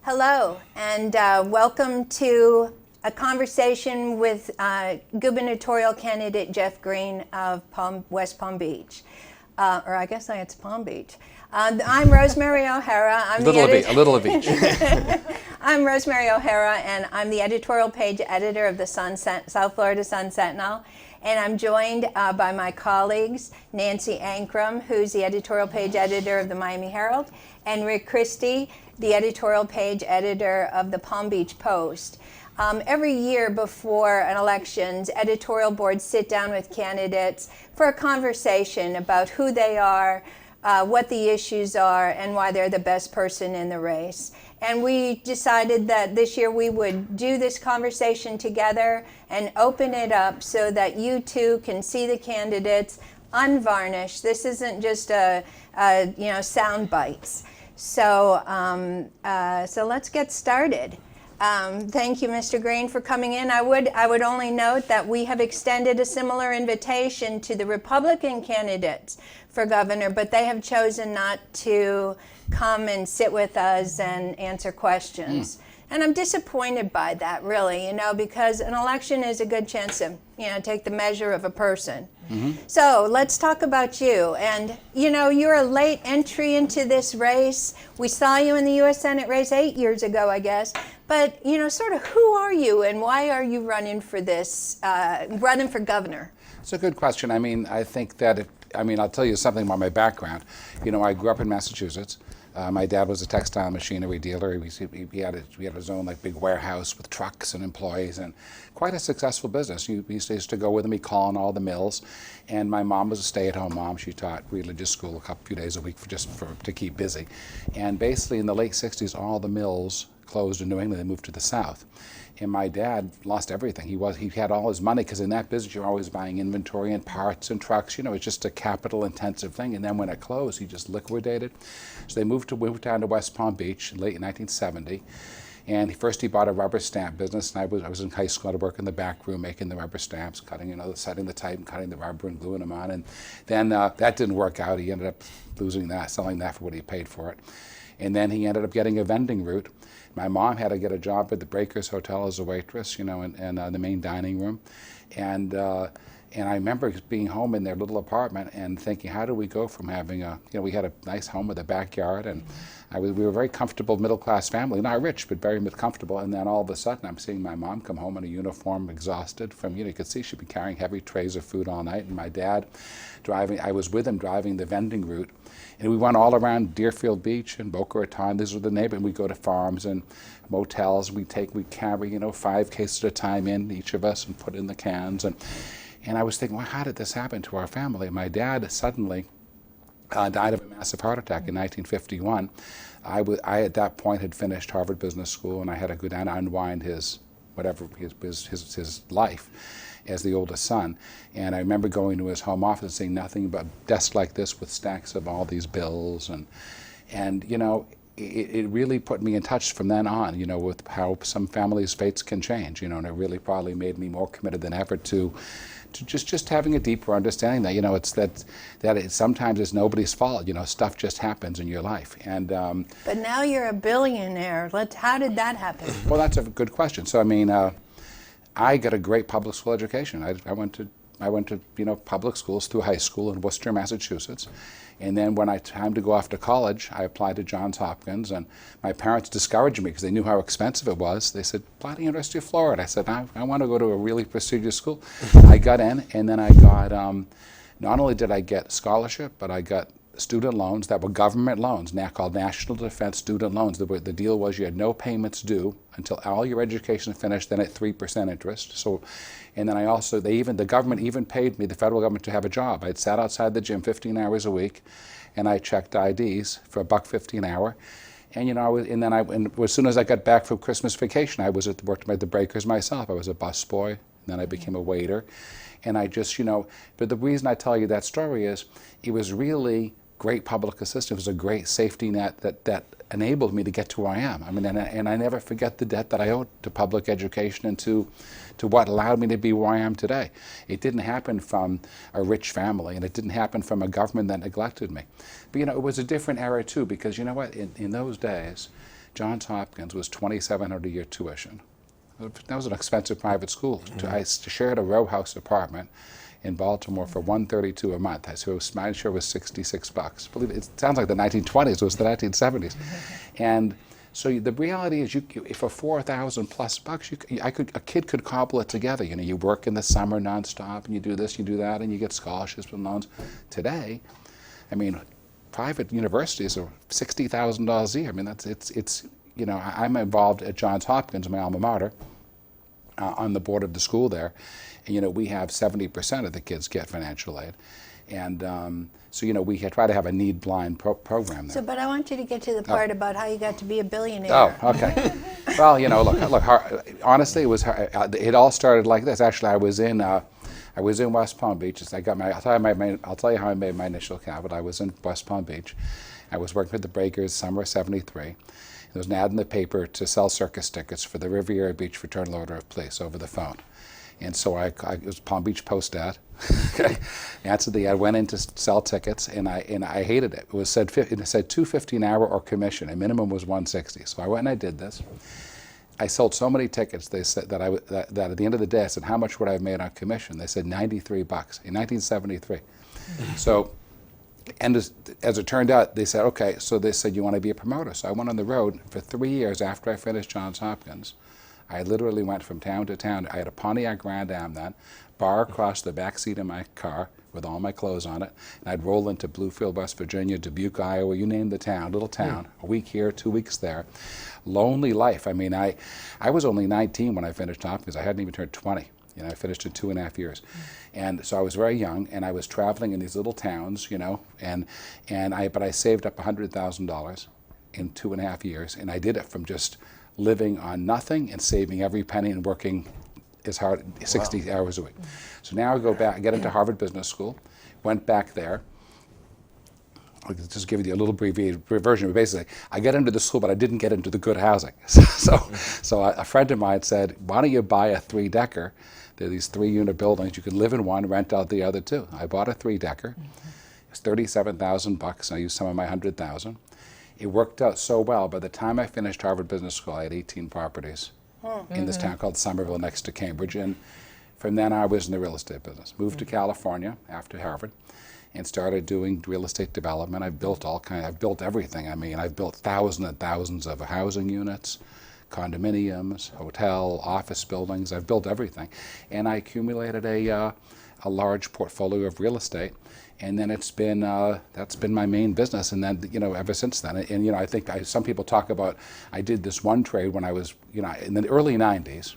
Hello, and welcome to a conversation with gubernatorial candidate Jeff Greene of West Palm Beach. Or I guess it's Palm Beach. I'm Rosemary O'Hara. A little of each. I'm Rosemary O'Hara, and I'm the editorial page editor of the South Florida Sun Sentinel. And I'm joined by my colleagues, Nancy Ankrum, who's the editorial page editor of the Miami Herald, and Rick Christie, the editorial page editor of the Palm Beach Post. Every year before an elections, editorial boards sit down with candidates for a conversation about who they are, what the issues are, and why they're the best person in the race. And we decided that this year we would do this conversation together and open it up so that you too can see the candidates unvarnished. This isn't just sound bites. So let's get started. Thank you, Mr. Greene, for coming in. I would only note that we have extended a similar invitation to the Republican candidates for governor, but they have chosen not to come and sit with us and answer questions. And I'm disappointed by that, really, because an election is a good chance to, take the measure of a person. So let's talk about you. And, you're a late entry into this race. We saw you in the U.S. Senate race 8 years ago, I guess. But, sort of who are you and why are you running for governor? It's a good question. I think that I'll tell you something about my background. I grew up in Massachusetts. My dad was a textile machinery dealer. He had his own big warehouse with trucks and employees, and quite a successful business. He used to go with him. He'd call on all the mills. And my mom was a stay-at-home mom. She taught religious school a few days a week to keep busy. And basically in the late 60s, all the mills closed in New England. They moved to the South. And my dad lost everything. He had all his money, because in that business you're always buying inventory and parts and trucks. It's just a capital-intensive thing. And then when it closed, he just liquidated. So they moved down to West Palm Beach in late 1970. And first he bought a rubber stamp business, and I was in high school. I worked in the back room making the rubber stamps, setting the type and cutting the rubber and gluing them on. And then that didn't work out. He ended up losing that, selling that for what he paid for it. And then he ended up getting a vending route. My mom had to get a job at the Breakers Hotel as a waitress, in the main dining room. And I remember being home in their little apartment and thinking, how do we go from having we had a nice home with a backyard, and we were a very comfortable middle-class family, not rich, but very comfortable. And then all of a sudden I'm seeing my mom come home in a uniform, exhausted from, you could see she'd been carrying heavy trays of food all night, and my dad I was with him driving the vending route. And we went all around Deerfield Beach and Boca Raton. These were the neighborhoods. We'd go to farms and motels. We'd carry 5 cases at a time in, each of us, and put in the cans. And I was thinking, well, how did this happen to our family? My dad suddenly died of a massive heart attack in 1951. I at that point had finished Harvard Business School, and I had to go down and unwind his life as the oldest son. And I remember going to his home office and seeing nothing but desks like this with stacks of all these bills. And it really put me in touch from then on, with how some families' fates can change, and it really probably made me more committed than ever to just having a deeper understanding that, it's that sometimes it's nobody's fault, stuff just happens in your life. And but now you're a billionaire. How did that happen? Well, that's a good question. So I got a great public school education. I went to public schools through high school in Worcester, Massachusetts. And then when time to go off to college, I applied to Johns Hopkins, and my parents discouraged me because they knew how expensive it was. They said, apply to the University of Florida. I said, I want to go to a really prestigious school. I got in, and then I got, not only did I get scholarship, but I got student loans that were government loans, now called National Defense Student Loans. The deal was you had no payments due until all your education finished, then at 3% interest. So, and then the government even paid me, the federal government, to have a job. I'd sat outside the gym 15 hours a week, and I checked IDs for $1.50 an hour. And as soon as I got back from Christmas vacation, I worked at the Breakers myself. I was a busboy, and then I became a waiter. And I just, but the reason I tell you that story is it was really great public assistance. It was a great safety net that enabled me to get to where I am. And I never forget the debt that I owed to public education and to what allowed me to be where I am today. It didn't happen from a rich family, and it didn't happen from a government that neglected me. But it was a different era too, because you know what, in those days, Johns Hopkins was $2,700 a year tuition. That was an expensive private school. I shared a row house apartment in Baltimore for $132 a month. So my share was $66. Believe it sounds like the 1920s. It was the 1970s, and so the reality is, for $4,000 plus bucks, a kid could cobble it together. You know, you work in the summer nonstop, and you do this, you do that, and you get scholarships and loans. Today, I mean, private universities are $60,000 a year. I mean, it's you know, I'm involved at Johns Hopkins, my alma mater, on the board of the school there, and you know, we have 70% of the kids get financial aid, and so you know, we try to have a need-blind program there. So, but I want you to get to the part about how you got to be a billionaire. Oh, okay. Well, you know, look. Honestly, it all started like this. Actually, I was in West Palm Beach. I'll tell you how I made my initial capital. I was in West Palm Beach. I was working for the Breakers summer of '73. There was an ad in the paper to sell circus tickets for the Riviera Beach Fraternal Order of Police over the phone. And so it was Palm Beach Post ad. Okay, answered the ad, went in to sell tickets, and I hated it. It said $250 an hour or commission. A minimum was $160. So I went and I did this. I sold so many tickets. They said that at the end of the day, I said, how much would I have made on commission? They said $93 in 1973. So, and as it turned out, they said, okay. So they said, you want to be a promoter? So I went on the road for 3 years after I finished Johns Hopkins. I literally went from town to town. I had a Pontiac Grand Am then, bar across the back seat of my car with all my clothes on it, and I'd roll into Bluefield, West Virginia, Dubuque, Iowa, you name the town, little town, a week here, 2 weeks there. Lonely life. I mean, I was only 19 when I finished Hopkins. I hadn't even turned 20. You know, I finished in 2.5 years. And so I was very young, and I was traveling in these little towns, you know, but I saved up $100,000 in 2.5 years, and I did it from just living on nothing and saving every penny and working as hard, 60 hours a week. So now I go back, I get into Harvard Business School, went back there. I'll just give you a little abbreviated version, but basically, I get into the school, but I didn't get into the good housing. So a friend of mine said, why don't you buy a 3-decker? There are these 3-unit buildings. You can live in one, rent out the other 2. I bought a 3-decker. It was $37,000. I used some of my $100,000. It worked out so well. By the time I finished Harvard Business School, I had 18 properties in this town called Somerville next to Cambridge. And from then I was in the real estate business. Moved to California after Harvard and started doing real estate development. I've built everything. I mean, I've built thousands and thousands of housing units, condominiums, hotel, office buildings. I've built everything. And I accumulated a large portfolio of real estate. And then that's been my main business, and then, you know, ever since then. And you know, I think some people talk about, I did this one trade when I was, you know, in the early 90s.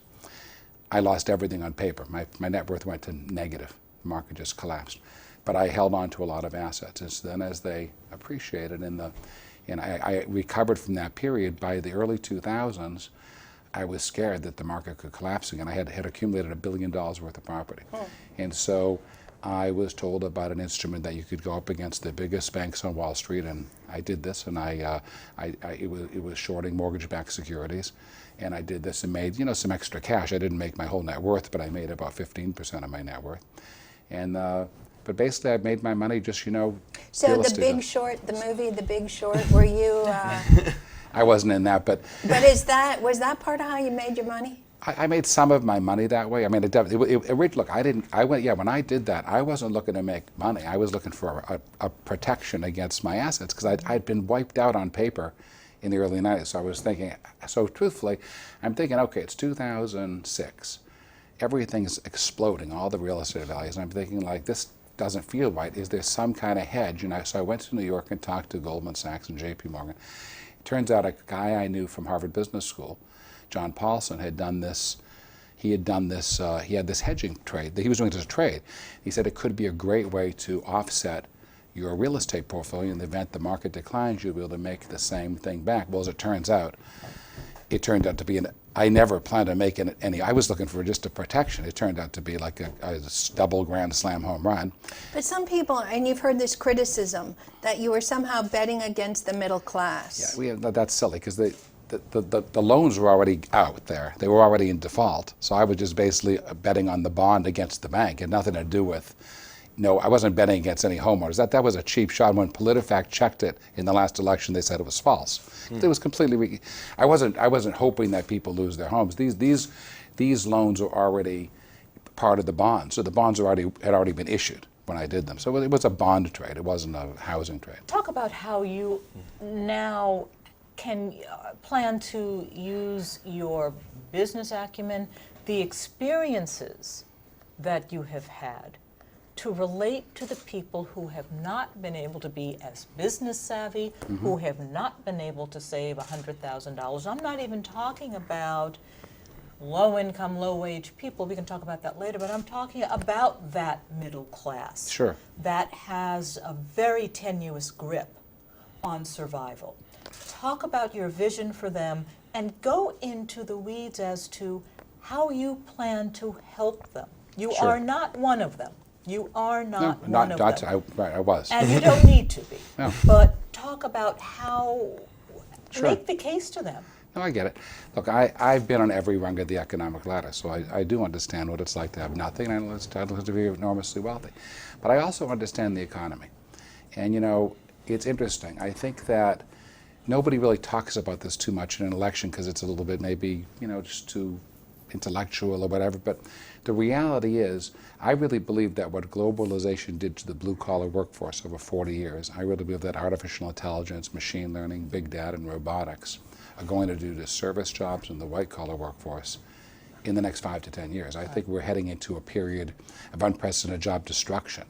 I lost everything on paper. My net worth went to negative. The market just collapsed. But I held on to a lot of assets. And so then as they appreciated, and I recovered from that period. By the early 2000s, I was scared that the market could collapse again. I had accumulated $1 billion worth of property. And so I was told about an instrument that you could go up against the biggest banks on Wall Street, and I did this, and it was shorting mortgage-backed securities, and I did this and made, you know, some extra cash. I didn't make my whole net worth, but I made about 15% of my net worth, and but basically I made my money just, you know. So The Big Short, the movie The Big Short, were you? I wasn't in that, but. But was that part of how you made your money? I made some of my money that way. I mean, look, when I did that, I wasn't looking to make money. I was looking for a protection against my assets, because I'd been wiped out on paper in the early 90s. So I was thinking, so truthfully, I'm thinking, okay, it's 2006. Everything's exploding, all the real estate values. And I'm thinking, like, this doesn't feel right. Is there some kind of hedge? And so I went to New York and talked to Goldman Sachs and JP Morgan. It turns out a guy I knew from Harvard Business School, John Paulson, had done this. He had this hedging trade that he was doing as a trade. He said it could be a great way to offset your real estate portfolio in the event the market declines. You'll be able to make the same thing back. Well, as it turned out to be I never planned on making any. I was looking for just a protection. It turned out to be like a double grand slam home run. But some people, and you've heard this criticism, that you were somehow betting against the middle class. Yeah, that's silly, because the loans were already out there. They were already in default. So I was just basically betting on the bond against the bank. It had nothing to do with no, I wasn't betting against any homeowners. That was a cheap shot. When PolitiFact checked it in the last election, they said it was false. It was completely. I wasn't hoping that people lose their homes. These loans were already part of the bonds, so the bonds had already been issued when I did them. So it was a bond trade. It wasn't a housing trade. Talk about how you now can plan to use your business acumen, the experiences that you have had, to relate to the people who have not been able to be as business savvy, who have not been able to save $100,000. I'm not even talking about low-income, low-wage people. We can talk about that later, but I'm talking about that middle class. Sure. That has a very tenuous grip on survival. Talk about your vision for them and go into the weeds as to how you plan to help them. You Sure. are not one of them. You are not one of them. I was. And you don't need to be. No. But talk about how, Sure. make the case to them. No, I get it. Look, I've been on every rung of the economic ladder, so I do understand what it's like to have nothing, and I understand to be enormously wealthy. But I also understand the economy. And, it's interesting. I think that nobody really talks about this too much in an election because it's a little bit maybe, just too intellectual or whatever. But the reality is, I really believe that what globalization did to the blue-collar workforce over 40 years, I really believe that artificial intelligence, machine learning, big data, and robotics are going to do to service jobs and the white-collar workforce in the next 5 to 10 years. I think we're heading into a period of unprecedented job destruction.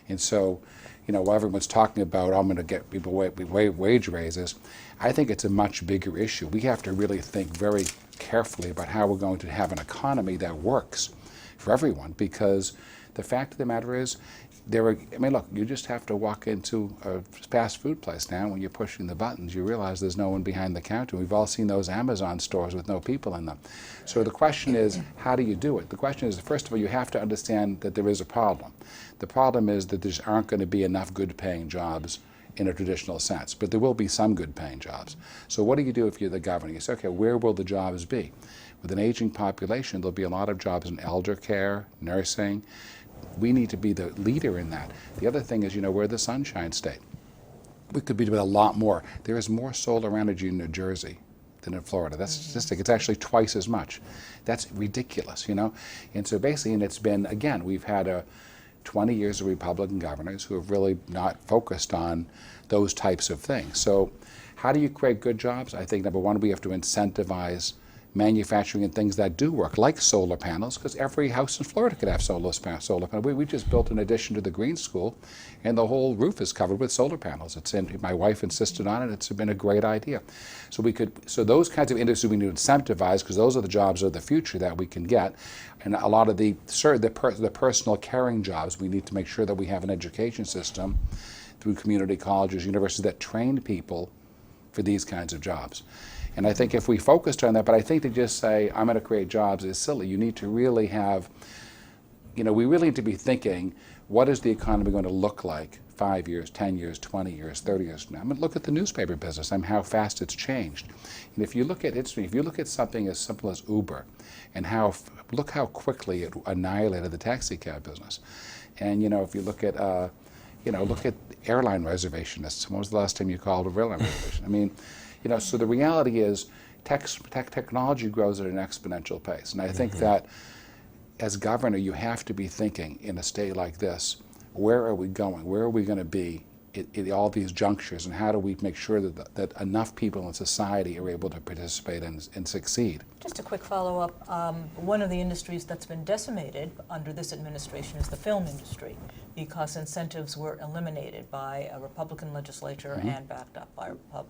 And so, while everyone's talking about, I'm going to get people wage raises, I think it's a much bigger issue. We have to really think very carefully about how we're going to have an economy that works for everyone, because the fact of the matter is, look, you just have to walk into a fast food place now. When you're pushing the buttons, you realize there's no one behind the counter. We've all seen those Amazon stores with no people in them. So the question is, how do you do it? The question is, first of all, you have to understand that there is a problem. The problem is that there aren't going to be enough good-paying jobs in a traditional sense, but there will be some good-paying jobs. So what do you do if you're the governor? You say, okay, where will the jobs be? With an aging population, there'll be a lot of jobs in elder care, nursing. We need to be the leader in that. The other thing is, we're the Sunshine State. We could be doing a lot more. There is more solar energy in New Jersey than in Florida. That's a statistic. It's actually twice as much. That's ridiculous, And so basically, and it's been, again, we've had 20 years of Republican governors who have really not focused on those types of things. So how do you create good jobs? I think, number one, we have to incentivize manufacturing and things that do work, like solar panels, because every house in Florida could have solar panels. We just built an addition to the Greene School, and the whole roof is covered with solar panels. My wife insisted on it. It's been a great idea. So those kinds of industries we need to incentivize, because those are the jobs of the future that we can get. And a lot of the personal caring jobs, we need to make sure that we have an education system through community colleges, universities that train people for these kinds of jobs. And I think if we focused on that, but I think to just say, I'm going to create jobs is silly. You need to really have, we really need to be thinking, what is the economy going to look like 5 years, 10 years, 20 years, 30 years from now? I mean, look at the newspaper business and how fast it's changed. And if you look at something as simple as Uber, and look how quickly it annihilated the taxi cab business. And if you look at look at airline reservationists. When was the last time you called a airline reservation? I mean, so the reality is technology grows at an exponential pace. And I think that as governor, you have to be thinking in a state like this, where are we going? Where are we going to be at all these junctures? And how do we make sure that enough people in society are able to participate and succeed? Just a quick follow-up. One of the industries that's been decimated under this administration is the film industry, because incentives were eliminated by a Republican legislature and backed up by a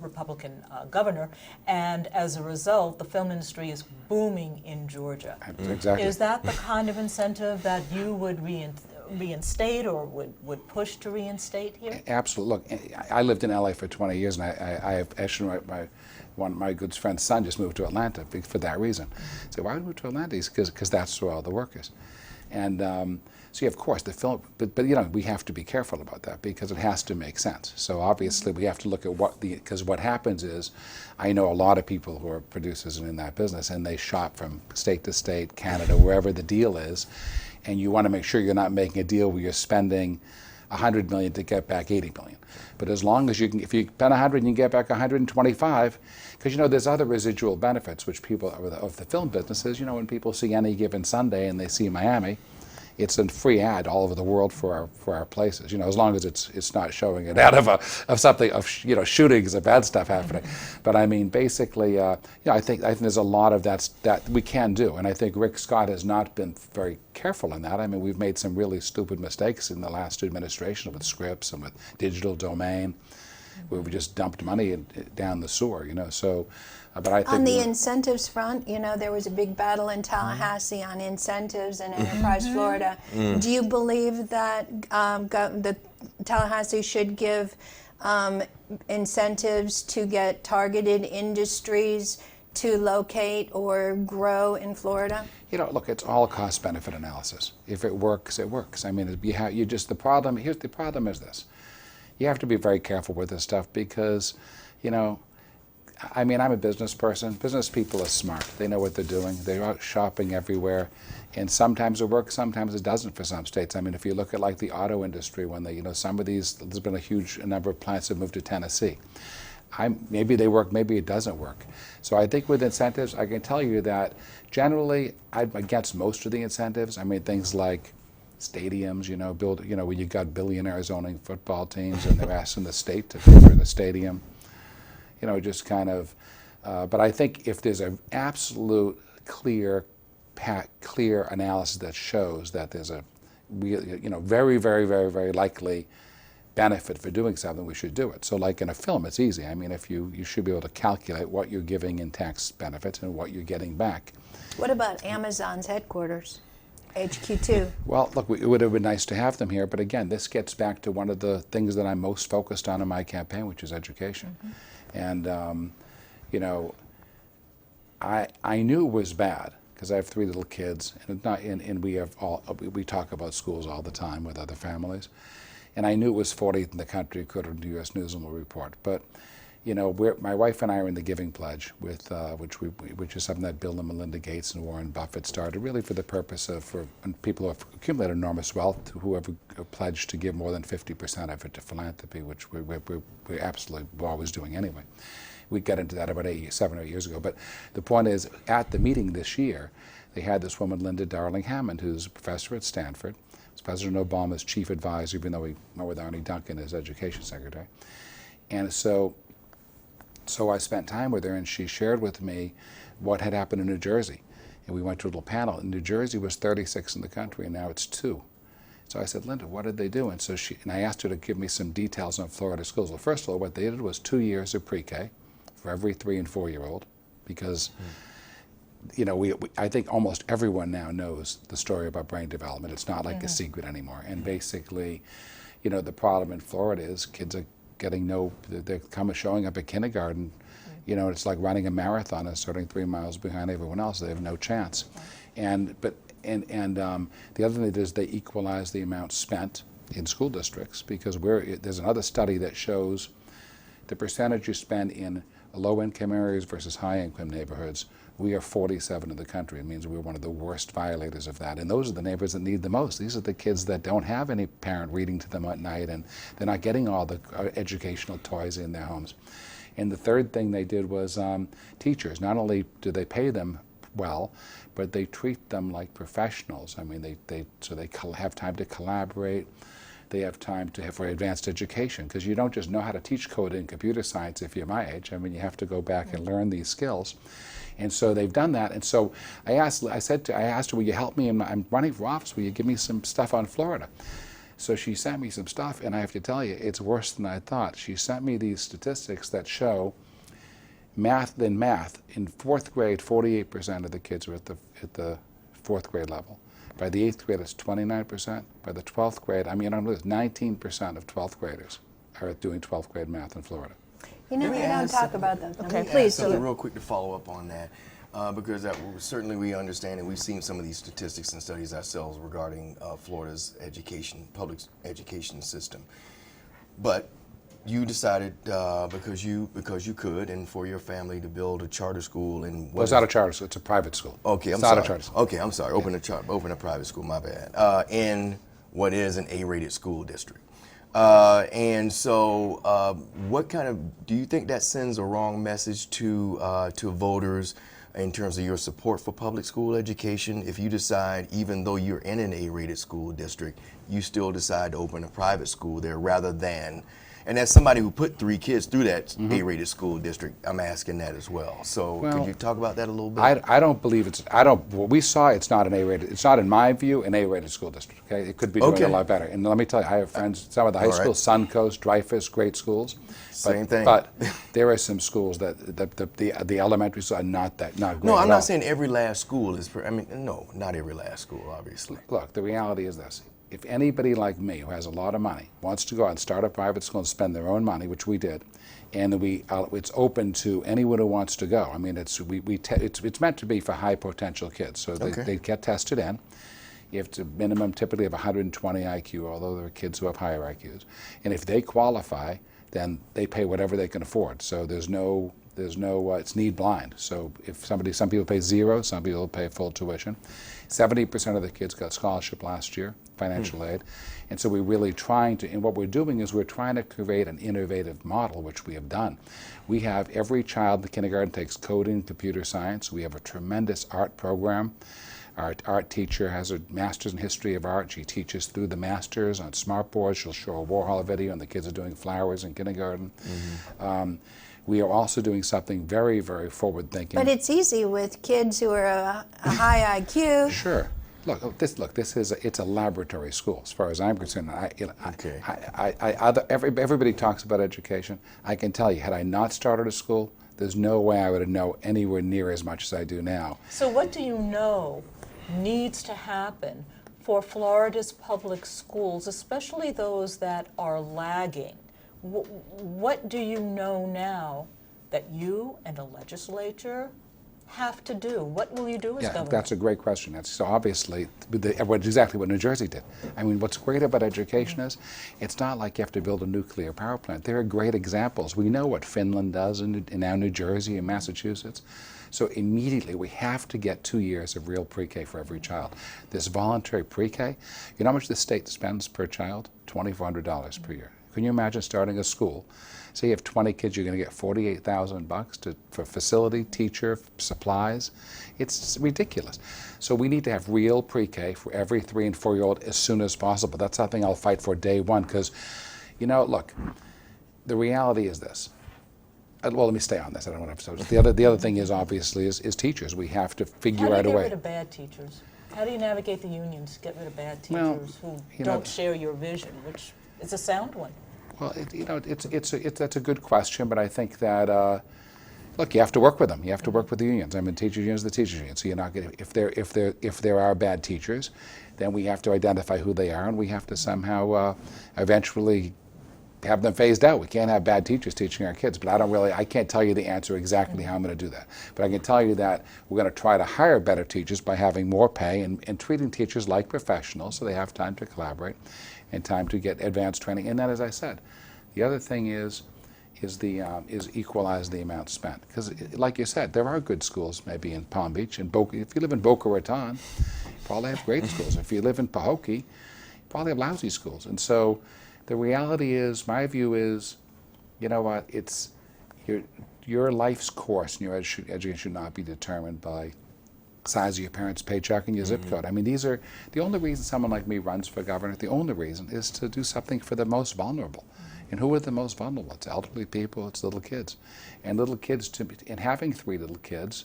Republican governor. And as a result, the film industry is booming in Georgia. Exactly. Is that the kind of incentive that you would reinstate or would push to reinstate here? Absolutely. Look, I lived in LA for 20 years, and I have actually one of my good friend's son just moved to Atlanta for that reason. So why would we move to Atlanta? Because that's where all the work is. And so, yeah, of course, the film, but we have to be careful about that because it has to make sense. So obviously we have to look at because what happens is, I know a lot of people who are producers and in that business, and they shop from state to state, Canada, wherever the deal is. and you want to make sure you're not making a deal where you're spending $100 million to get back $80 million. But as long as you can, if you spend 100 and you get back 125, because there's other residual benefits which people of the film businesses, when people see Any Given Sunday and they see Miami, it's a free ad all over the world for our places. As long as it's not showing an ad of something of shootings of bad stuff happening. But I mean, basically, I think there's a lot of that we can do, and I think Rick Scott has not been very careful in that. I mean, we've made some really stupid mistakes in the last administration with scripts and with digital domain, where we just dumped money down the sewer. So. But I think on the incentives front, there was a big battle in Tallahassee on incentives and Enterprise Florida. Do you believe that the Tallahassee should give incentives to get targeted industries to locate or grow in Florida? Look, it's all cost-benefit analysis. If it works, it works. I mean, the problem is this. You have to be very careful with this stuff because, I mean, I'm a business person. Business people are smart. They know what they're doing. They're out shopping everywhere. And sometimes it works, sometimes it doesn't for some states. I mean, if you look at like the auto industry, when some of these, there's been a huge number of plants that moved to Tennessee. Maybe they work, maybe it doesn't work. So I think with incentives, I can tell you that generally I'm against most of the incentives. I mean, things like stadiums, when you got billionaires owning football teams and they're asking the state to pay for the stadium. Just kind of, but I think if there's an absolute clear analysis that shows that there's a very, very, very, very likely benefit for doing something, we should do it. So like in a film, it's easy. I mean, if you should be able to calculate what you're giving in tax benefits and what you're getting back. What about Amazon's headquarters? HQ2. Well, look, it would have been nice to have them here, but again, this gets back to one of the things that I'm most focused on in my campaign, which is education. And, I knew it was bad because I have 3 little kids, and we talk about schools all the time with other families, and I knew it was 40th in the country according to the U.S. News and World Report. But, my wife and I are in the Giving Pledge, which is something that Bill and Melinda Gates and Warren Buffett started, really for the purpose of for people who have accumulated enormous wealth, who have pledged to give more than 50% of it to philanthropy, which we're absolutely always doing anyway. We got into that about 7 or 8 years ago. But the point is, at the meeting this year, they had this woman, Linda Darling Hammond, who's a professor at Stanford. It's President Obama's chief advisor, even though he went with Arnie Duncan as education secretary. And so I spent time with her, and she shared with me what had happened in New Jersey. And we went to a little panel, and New Jersey was 36 in the country, and now it's 2. So I said, Linda, what did they do? And so I asked her to give me some details on Florida schools. Well, first of all, what they did was 2 years of pre-K for every 3 and 4-year-old, because I think almost everyone now knows the story about brain development. It's not like a secret anymore. And basically, the problem in Florida is kids are they're showing up at kindergarten, it's like running a marathon and starting 3 miles behind everyone else. They have no chance. And the other thing they did is they equalize the amount spent in school districts, because there's another study that shows the percentage you spend in low-income areas versus high-income neighborhoods. We are 47 in the country. It means we're one of the worst violators of that. And those are the neighborhoods that need the most. These are the kids that don't have any parent reading to them at night, and they're not getting all the educational toys in their homes. And the third thing they did was teachers. Not only do they pay them well, but they treat them like professionals. I mean, they have time to collaborate. They have time for advanced education, because you don't just know how to teach code in computer science if you're my age. I mean, you have to go back and learn these skills. And so they've done that. And so I asked her, will you help me? I'm running for office. Will you give me some stuff on Florida? So she sent me some stuff, and I have to tell you, it's worse than I thought. She sent me these statistics that show math, in 4th grade, 48% of the kids are at the 4th grade level. By the 8th grade, it's 29%. By the 12th grade, 19% of 12th graders are doing 12th grade math in Florida. We don't talk about that. Okay, Please. Something real quick to follow up on that, because certainly we understand, and we've seen some of these statistics and studies ourselves regarding Florida's public education system. But you decided because you could, and for your family to build a charter school in Well, it's not a charter school, it's a private school. Okay, I'm It's sorry. not a charter school. Okay, I'm sorry. Open a private school. My bad. In what is an A-rated school district, and so what kind of do you think that sends a wrong message to voters in terms of your support for public school education? If you decide, even though you're in an A-rated school district, you still decide to open a private school there rather than. And as somebody who put 3 kids through that A-rated school district, I'm asking that as well. So could you talk about that a little bit? I don't believe what we saw, it's not an A-rated, it's not, in my view, an A-rated school district, okay? It could be doing a lot better. And let me tell you, I have friends, some of the high schools, Suncoast, Dreyfus, great schools. Same thing. But there are some schools that the elementary schools are not great. No, I'm at not all. saying every last school is, no, not every last school, obviously. Look, the reality is this. If anybody like me who has a lot of money wants to go out and start a private school and spend their own money, which we did, and it's open to anyone who wants to go. I mean, it's meant to be for high potential kids. So they get tested in. You have to minimum typically of 120 IQ, although there are kids who have higher IQs. And if they qualify, then they pay whatever they can afford. So there's no it's need blind. So if some people pay zero, some people pay full tuition. 70% of the kids got scholarship last year, financial aid. And so we're really trying to, and what we're doing is we're trying to create an innovative model, which we have done. We have every child in the kindergarten takes coding, computer science. We have a tremendous art program. Our art teacher has a master's in history of art. She teaches through the masters on smartboards. She'll show a Warhol video, and the kids are doing flowers in kindergarten. We are also doing something very, very forward-thinking. But it's easy with kids who are a high IQ. Sure. This is it's a laboratory school as far as I'm concerned. Everybody talks about education. I can tell you, had I not started a school, there's no way I would have known anywhere near as much as I do now. So what do you know needs to happen for Florida's public schools, especially those that are lagging? What do you know now that you and the legislature have to do? What will you do as governor? That's a great question. So obviously, exactly what New Jersey did. I mean, what's great about education is it's not like you have to build a nuclear power plant. There are great examples. We know what Finland does in now New Jersey and Massachusetts. So immediately we have to get 2 years of real pre-K for every child. This voluntary pre-K, you know how much the state spends per child? $2,400 per year. Can you imagine starting a school? Say you have 20 kids, you're going to get $48,000 for facility, teacher, supplies. It's ridiculous. So we need to have real pre-K for every 3- and 4-year-old as soon as possible. That's something I'll fight for day one because, look, the reality is this. Well, let me stay on this. I don't want to. The other thing is obviously is teachers. We have to figure out a way. How do you get rid of bad teachers? How do you navigate the unions to get rid of bad teachers who don't share your vision, which is a sound one? Well, that's a good question, but I think that look, you have to work with them. You have to work with the unions. I mean, teachers unions, the teachers union. So you're not going to if there are bad teachers, then we have to identify who they are, and we have to somehow eventually have them phased out. We can't have bad teachers teaching our kids, but I can't tell you the answer exactly how I'm going to do that. But I can tell you that we're going to try to hire better teachers by having more pay and treating teachers like professionals so they have time to collaborate and time to get advanced training. And then, as I said, the other thing is equalize the amount spent. Because, like you said, there are good schools maybe in Palm Beach and if you live in Boca Raton, you probably have great schools. If you live in Pahokee, you probably have lousy schools. And so the reality is, my view is, you know what, it's your life's course and your education should not be determined by size of your parents' paycheck and your zip code. I mean, these are the only reason someone like me runs for governor. The only reason is to do something for the most vulnerable. And who are the most vulnerable? It's elderly people, it's little kids. And little kids, and having 3 little kids,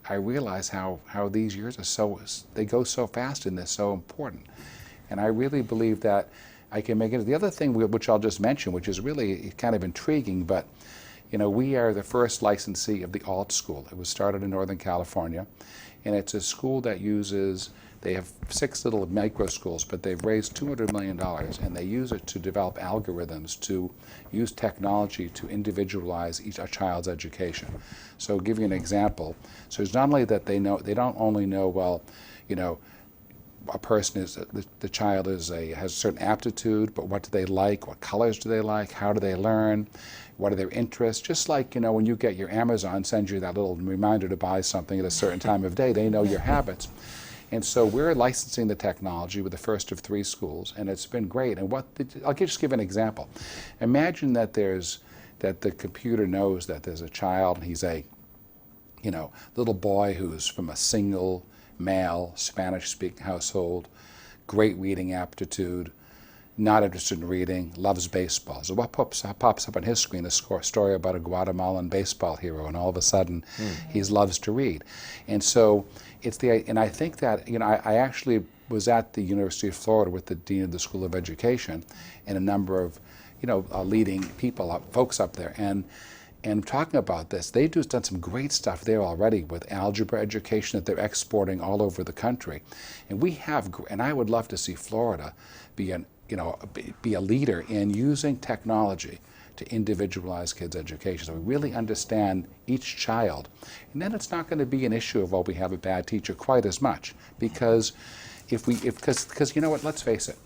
I realize how these years they go so fast and they're so important. And I really believe that I can make it. The other thing which I'll just mention, which is really kind of intriguing, but we are the first licensee of the Alt School. It was started in Northern California, and it's a school that they have 6 little micro schools, but they've raised $200 million, and they use it to develop algorithms to use technology to individualize a child's education. So I'll give you an example. So it's not only that they don't only know, a person is, the child has a certain aptitude, but what do they like? What colors do they like? How do they learn? What are their interests? Just like, when you get your Amazon sends you that little reminder to buy something at a certain time of day, they know your habits. And so we're licensing the technology with the first of 3 schools, and it's been great. And I'll just give an example. Imagine that the computer knows that there's a child, and he's a little boy who's from a single male Spanish-speaking household, great reading aptitude, not interested in reading, loves baseball. So what pops up on his screen is a story about a Guatemalan baseball hero, and all of a sudden he loves to read. And so and I think that, I actually was at the University of Florida with the Dean of the School of Education and a number of, leading folks up there. And talking about this, they've just done some great stuff there already with algebra education that they're exporting all over the country. And I would love to see Florida be a leader in using technology to individualize kids' education, so we really understand each child. And then it's not going to be an issue of, we have a bad teacher quite as much, because because you know what, let's face it,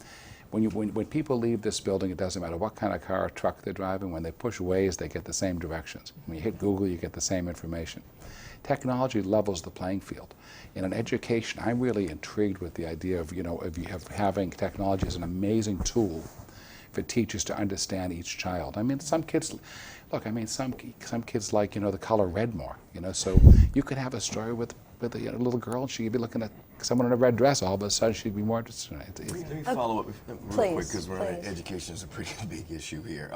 when people leave this building, it doesn't matter what kind of car or truck they're driving. When they push Waze, they get the same directions. When you hit Google, you get the same information. Technology levels the playing field. And in education, I'm really intrigued with the idea of having technology as an amazing tool for teachers to understand each child. I mean, some kids like the color red more. So you could have a story with a little girl, and she'd be looking at someone in a red dress. All of a sudden, she'd be more interested in it. Let me follow up real quick, because education is a pretty big issue here.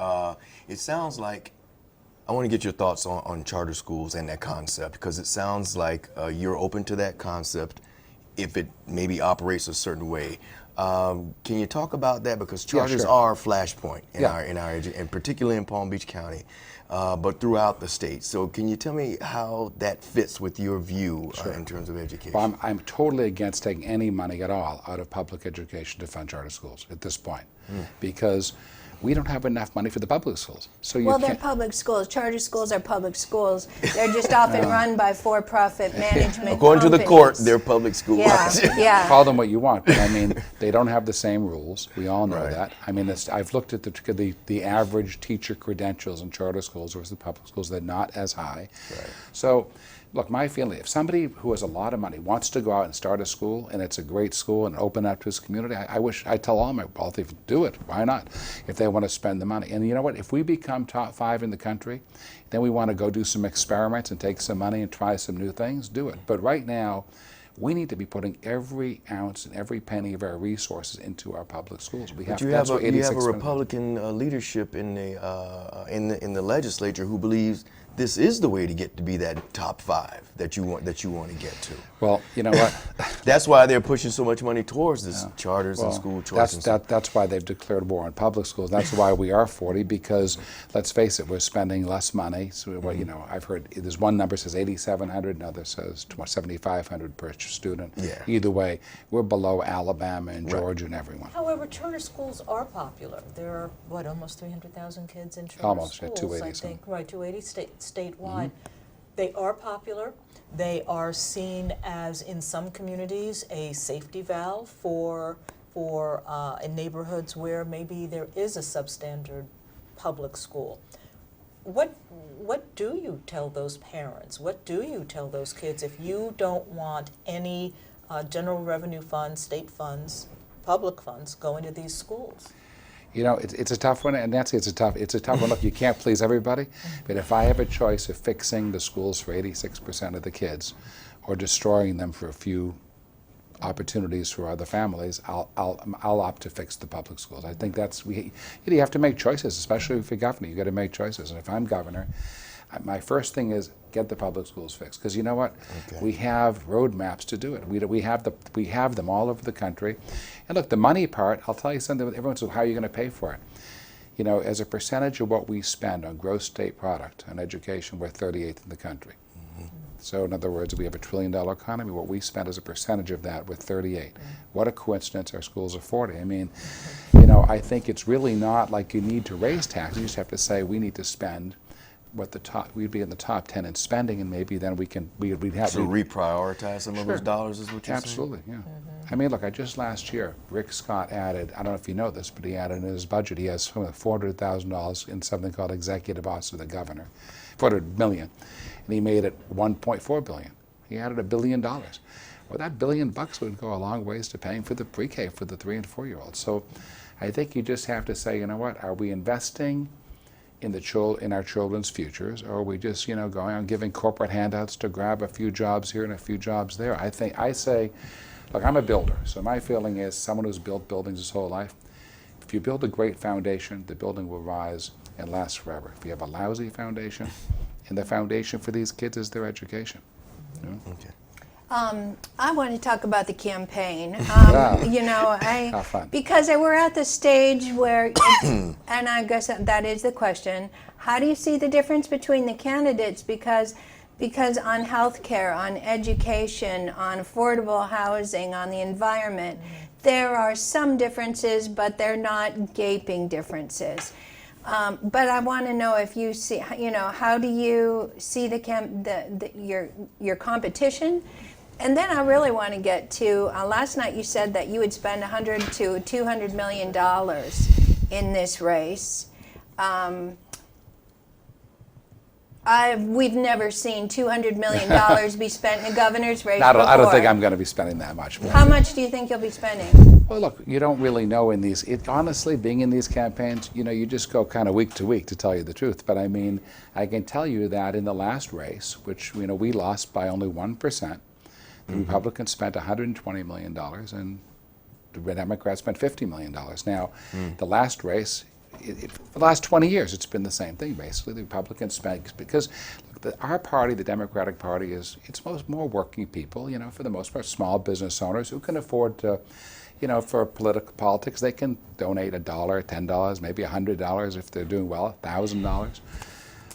It sounds like, I want to get your thoughts on charter schools and that concept, because it sounds like you're open to that concept if it maybe operates a certain way. Can you talk about that? Because charters are a flashpoint in and particularly in Palm Beach County, but throughout the state. So can you tell me how that fits with your view in terms of education? Well, I'm totally against taking any money at all out of public Education to fund charter schools at this point, because we don't have enough money for the public schools. So they're public schools. Charter schools are public schools. They're just often run by for-profit management According to the court, they're public schools. Yeah. Call them what you want, but I mean, they don't have the same rules. We all know that. I mean, I've looked at the average teacher credentials in charter schools versus the public schools. They're not as high. So, look, my feeling, if somebody who has a lot of money wants to go out and start a school, and it's a great school and open up to his community, I tell all my wealthy, do it. Why not? If they want to spend the money. And you know what? If we become top 5 in the country, then we want to go do some experiments and take some money and try some new things, do it. But right now, we need to be putting every ounce and every penny of our resources into our public schools. You have a Republican leadership in the legislature who believes this is the way to get to be that top 5 that you want to get to. Well, you know what? That's why they're pushing so much money towards this charters and school choice. That's why they've declared war on public schools. That's why we are 40, because let's face it, we're spending less money. So I've heard there's one number says $8,700, another says $7,500 per student. Yeah. Either way, we're below Alabama and Georgia and everyone. However, charter schools are popular. There are, almost 300,000 kids in charter almost, schools, 280 I think. Right, 280 statewide. They are popular. They are seen as, in some communities, a safety valve for in neighborhoods where maybe there is a substandard public school. What do you tell those parents? What do you tell those kids if you don't want any general revenue funds, state funds, public funds going to these schools? It's a tough one, and Nancy, it's a tough one. Look, you can't please everybody, but if I have a choice of fixing the schools for 86% of the kids, or destroying them for a few opportunities for other families, I'll opt to fix the public schools. I think you have to make choices, especially if you're governor. You got to make choices, and if I'm governor, my first thing is get the public schools fixed, because you know what? We have roadmaps to do it. We have them all over the country. And look, the money part, I'll tell you something. Everyone says, how are you going to pay for it? As a percentage of what we spend on gross state product on education, we're 38th in the country. So in other words, we have $1 trillion economy. What we spend as a percentage of that, we're 38. What a coincidence our schools are 40. I mean, I think it's really not like you need to raise taxes. You just have to say we need to spend what the top, we'd be in the top 10 in spending, and maybe then we'd have So reprioritize some of those Sure. dollars is what you're Absolutely, yeah. Mm-hmm. I mean, look, just last year, Rick Scott added, I don't know if you know this, but he added in his budget, he has $400,000 in something called Executive Office of the Governor, $400 million, and he made it $1.4 billion. He added $1 billion. Well, that $1 billion would go a long ways to paying for the pre-K for the 3- and 4-year-olds. So I think you just have to say, you know what, are we investing in our children's futures, or are we just, you know, going on giving corporate handouts to grab a few jobs here and a few jobs there? I say, look, I'm a builder, so my feeling is someone who's built buildings his whole life, if you build a great foundation, the building will rise and last forever. If you have a lousy foundation, and the foundation for these kids is their education. You know? Okay. I want to talk about the campaign. Yeah. You know, Have fun. because we're at the stage where, and I guess that is the question, how do you see the difference between the candidates? Because on health care, on education, on affordable housing, on the environment, there are some differences, but they're not gaping differences. But I want to know if you see, you know, how do you see your competition? And then I really want to get to, last night you said that you would spend $100 to $200 million in this race. We've never seen $200 million be spent in a governor's race before. I don't think I'm going to be spending that much more. How much do you think you'll be spending? Well, look, you don't really know in these, honestly, being in these campaigns, you know, you just go kind of week to week, to tell you the truth. But I mean, I can tell you that in the last race, which, you know, we lost by only 1%, the Republicans spent $120 million and the Democrats spent $50 million. Now, the last race, for the last 20 years, it's been the same thing, basically. The Republicans spent, because look, our party, the Democratic Party, it's more working people, you know, for the most part, small business owners who can afford to, you know, for politics, they can donate $1, $10, maybe $100 if they're doing well, $1,000.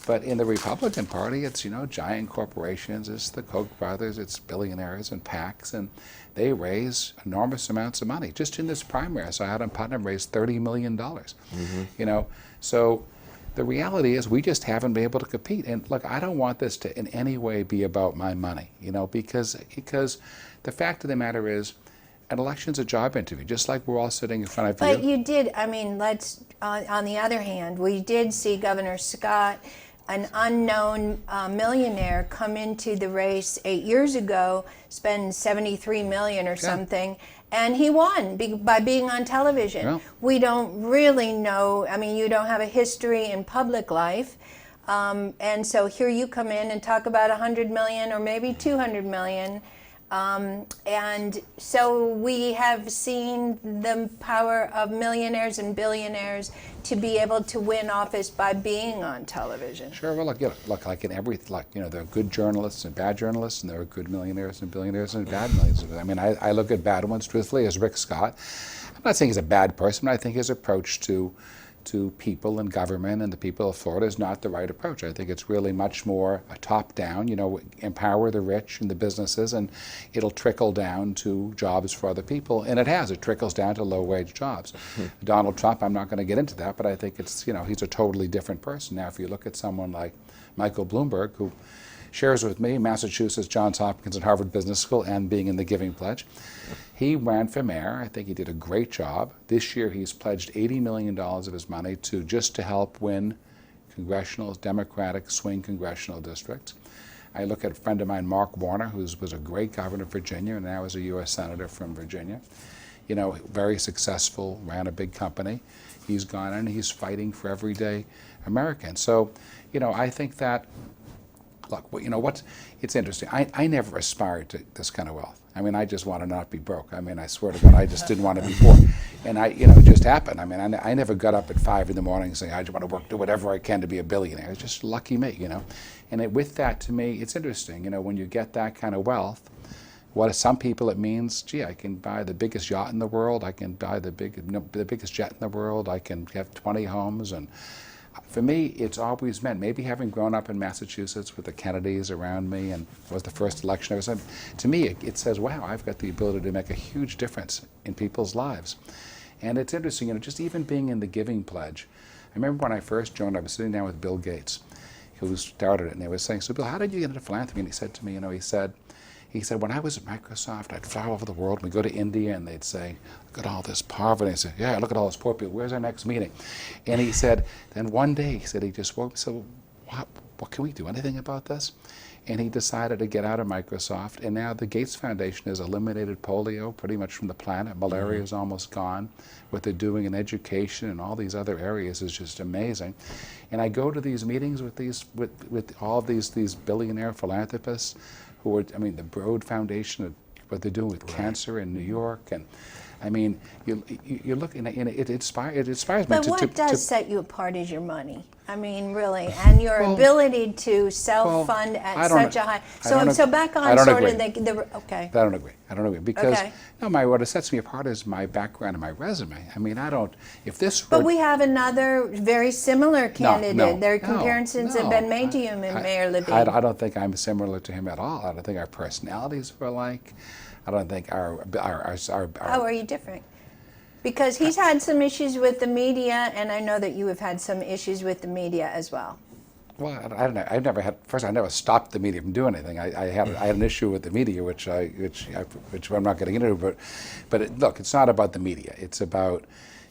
But in the Republican Party, it's, you know, giant corporations, it's the Koch brothers, it's billionaires and PACs, and they raise enormous amounts of money. Just in this primary, I saw Adam Putnam raised $30 million. You know, so the reality is we just haven't been able to compete. And look, I don't want this to in any way be about my money, you know, because the fact of the matter is, an election's a job interview, just like we're all sitting in front of you. But you did, I mean, on the other hand, we did see Governor Scott, an unknown millionaire, come into the race 8 years ago, spend $73 million or something, and he won by being on television. Yeah. We don't really know, I mean, you don't have a history in public life, and so here you come in and talk about $100 million or maybe $200 million. And so we have seen the power of millionaires and billionaires to be able to win office by being on television. Sure. Well, look, like in you know, there are good journalists and bad journalists, and there are good millionaires and billionaires and bad millionaires. I mean, I look at bad ones, truthfully, as Rick Scott. I'm not saying he's a bad person, but I think his approach to people and government and the people of Florida is not the right approach. I think it's really much more a top-down, you know, empower the rich and the businesses, and it'll trickle down to jobs for other people. And it has. It trickles down to low-wage jobs. Donald Trump, I'm not going to get into that, but I think it's, you know, he's a totally different person. Now, if you look at someone like Michael Bloomberg, who shares with me Massachusetts, Johns Hopkins, and Harvard Business School, and being in the Giving Pledge. He ran for mayor. I think he did a great job. This year he's pledged $80 million of his money to help win Democratic swing congressional districts. I look at a friend of mine, Mark Warner, who was a great governor of Virginia and now is a U.S. Senator from Virginia. You know, very successful, ran a big company. He's gone and he's fighting for everyday Americans. So, you know, I think that, look, you know what? It's interesting. I never aspired to this kind of wealth. I mean, I just want to not be broke. I mean, I swear to God, I just didn't want to be poor. And you know, it just happened. I mean, I never got up at 5 in the morning saying, I just want to do whatever I can to be a billionaire. It's just lucky me, you know. And with that, to me, it's interesting. You know, when you get that kind of wealth, some people it means, gee, I can buy the biggest yacht in the world. I can buy the biggest jet in the world. I can have 20 homes. And for me, it's always meant, maybe having grown up in Massachusetts with the Kennedys around me and was the first election I was in, to me it says, wow, I've got the ability to make a huge difference in people's lives. And it's interesting, you know, just even being in the Giving Pledge. I remember when I first joined, I was sitting down with Bill Gates. who started it, and they were saying, so Bill, how did you get into philanthropy? And he said to me, he said, when I was at Microsoft, I'd fly over the world, and we'd go to India, and they'd say, look at all this poverty. I said, yeah, look at all those poor people. Where's our next meeting? And he said, then one day, he said, he just woke up and said, well, what can we do anything about this? And he decided to get out of Microsoft, and now the Gates Foundation has eliminated polio pretty much from the planet. Malaria is almost gone. What they're doing in education and all these other areas is just amazing. And I go to these meetings with all these billionaire philanthropists who are, I mean, the Broad Foundation, what they're doing with cancer in New York, and I mean, you look, and it inspires me. But what does set you apart is your money. I mean, really, and your ability to self-fund at such a high. So back on sort of the okay. I don't agree because Okay. no, what sets me apart is my background and my resume. I mean, I don't. If this. But we have another very similar candidate. There comparisons have been made to you, Mayor Levine. I don't think I'm similar to him at all. I don't think our personalities were alike. I don't think our How are you different? Because he's had some issues with the media, and I know that you have had some issues with the media as well. Well, I don't know. I never stopped the media from doing anything. I had an issue with the media, which I'm not getting into. But look, it's not about the media. It's about